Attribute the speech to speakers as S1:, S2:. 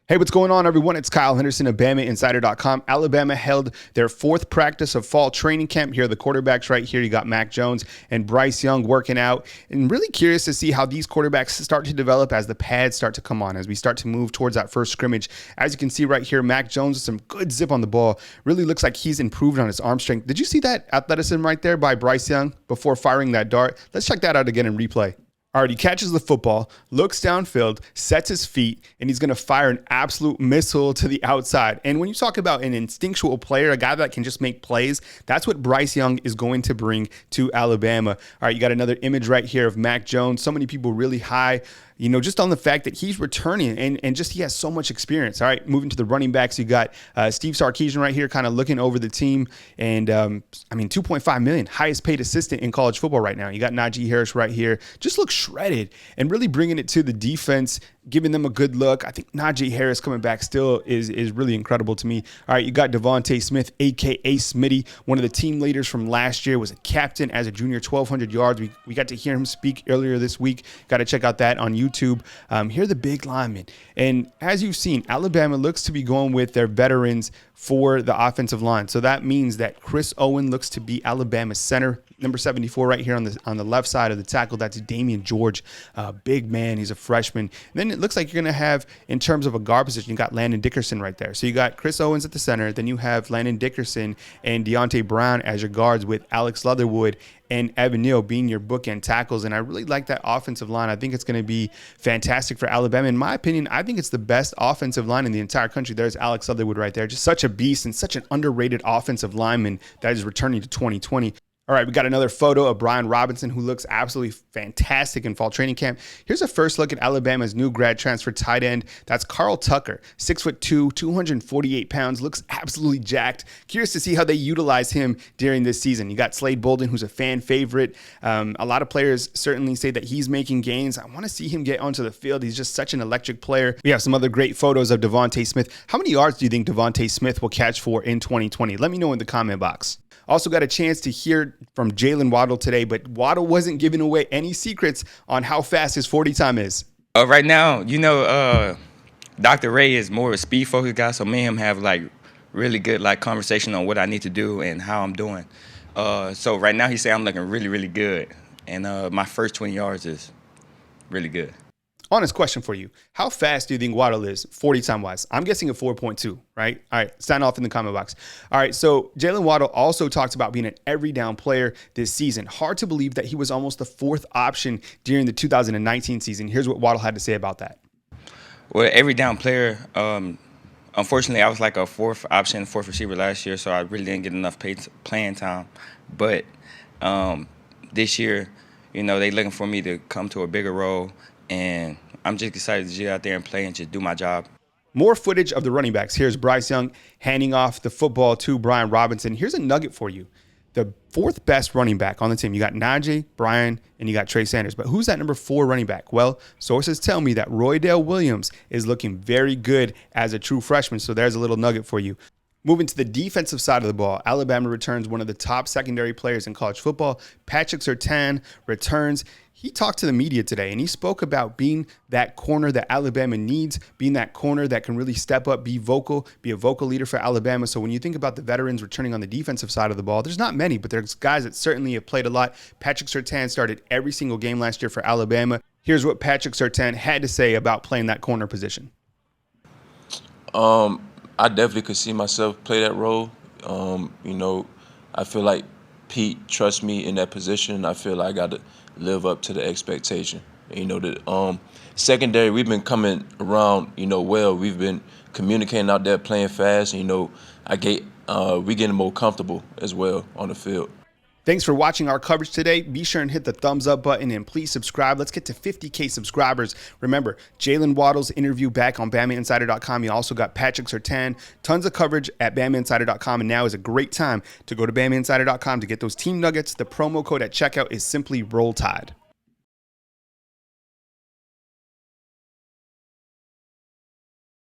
S1: Hey, what's going on, everyone? It's Kyle Henderson of BamaInsider.com. Alabama held their fourth practice of fall training camp. Here are the quarterbacks right here. You got Mac Jones and Bryce Young working out. And really curious to see how these quarterbacks start to develop as the pads start to come on, as we start to move towards that first scrimmage. As you can see right here, Mac Jones with some good zip on the ball. Really looks like he's improved on his arm strength. Did you see that athleticism right there by Bryce Young before firing that dart? Let's check that out again in replay. All right, he catches the football, looks downfield, sets his feet, and he's going to fire an absolute missile to the outside. And when you talk about an instinctual player, a guy that can just make plays, that's what Bryce Young is going to bring to Alabama. All right, you got another image right here of Mac Jones. So many people really high, just on the fact that he's returning and just he has so much experience. All right, moving to the running backs, you got Steve Sarkisian right here kind of looking over the team. And, $2.5 million, highest paid assistant in college football right now. You got Najee Harris right here. Just looks shredded and really bringing it to the defense, giving them a good look. I think Najee Harris coming back still is really incredible to me. All right, you got Devonta Smith, a.k.a. Smitty, one of the team leaders from last year, was a captain as a junior, 1,200 yards. We got to hear him speak earlier this week. Got to check out that on YouTube. Here are the big linemen. And as you've seen, Alabama looks to be going with their veterans for the offensive line. So that means that Chris Owen looks to be Alabama's center. Number 74 right here on the left side of the tackle. That's Damian George, big man. He's a freshman. And then it looks like you're going to have, in terms of a guard position, you got Landon Dickerson right there. So you got Chris Owens at the center. Then you have Landon Dickerson and Deontay Brown as your guards, with Alex Leatherwood and Evan Neal being your bookend tackles. And I really like that offensive line. I think it's going to be fantastic for Alabama. In my opinion, I think it's the best offensive line in the entire country. There's Alex Leatherwood right there. Just such a beast and such an underrated offensive lineman that is returning to 2020. All right, we got another photo of Brian Robinson, who looks absolutely fantastic in fall training camp. Here's a first look at Alabama's new grad transfer tight end. That's Carl Tucker, 6'2", 248 pounds, looks absolutely jacked. Curious to see how they utilize him during this season. You got Slade Bolden, who's a fan favorite. A lot of players certainly say that he's making gains. I want to see him get onto the field. He's just such an electric player. We have some other great photos of Devonta Smith. How many yards do you think Devonta Smith will catch for in 2020? Let me know in the comment box. Also got a chance to hear from Jaylen Waddle today, but Waddle wasn't giving away any secrets on how fast his 40 time is.
S2: Right now, Dr. Ray is more of a speed-focused guy, so me and him have, really good, conversation on what I need to do and how I'm doing. So right now he said I'm looking really, really good, and my first 20 yards is really good.
S1: Honest question for you. How fast do you think Waddle is 40 time wise? I'm guessing a 4.2, right? All right, sign off in the comment box. All right, so Jaylen Waddle also talks about being an every down player this season. Hard to believe that he was almost the fourth option during the 2019 season. Here's what Waddle had to say about that.
S2: Well, every down player, unfortunately, I was like a fourth option, fourth receiver last year, so I really didn't get enough playing time. But this year, they looking for me to come to a bigger role. And I'm just excited to get out there and play and just do my job.
S1: More footage of the running backs. Here's Bryce Young handing off the football to Brian Robinson. Here's a nugget for you. The fourth best running back on the team. You got Najee, Brian, and you got Trey Sanders. But who's that number 4 running back? Well, sources tell me that Roydell Williams is looking very good as a true freshman. So there's a little nugget for you. Moving to the defensive side of the ball, Alabama returns one of the top secondary players in college football. Patrick Surtain returns. He talked to the media today, and he spoke about being that corner that Alabama needs, being that corner that can really step up, be vocal, be a vocal leader for Alabama. So when you think about the veterans returning on the defensive side of the ball, there's not many, but there's guys that certainly have played a lot. Patrick Surtain started every single game last year for Alabama. Here's what Patrick Surtain had to say about playing that corner position.
S3: I definitely could see myself play that role. I feel like Pete trusts me in that position. I feel like I got to live up to the expectation. The secondary, we've been coming around, well. We've been communicating out there, playing fast. We getting more comfortable as well on the field.
S1: Thanks for watching our coverage today. Be sure and hit the thumbs up button and please subscribe. Let's get to 50K subscribers. Remember, Jaylen Waddle's interview back on BamaInsider.com. You also got Patrick Surtain. Tons of coverage at BamaInsider.com. And now is a great time to go to BamaInsider.com to get those team nuggets. The promo code at checkout is simply Roll Tide.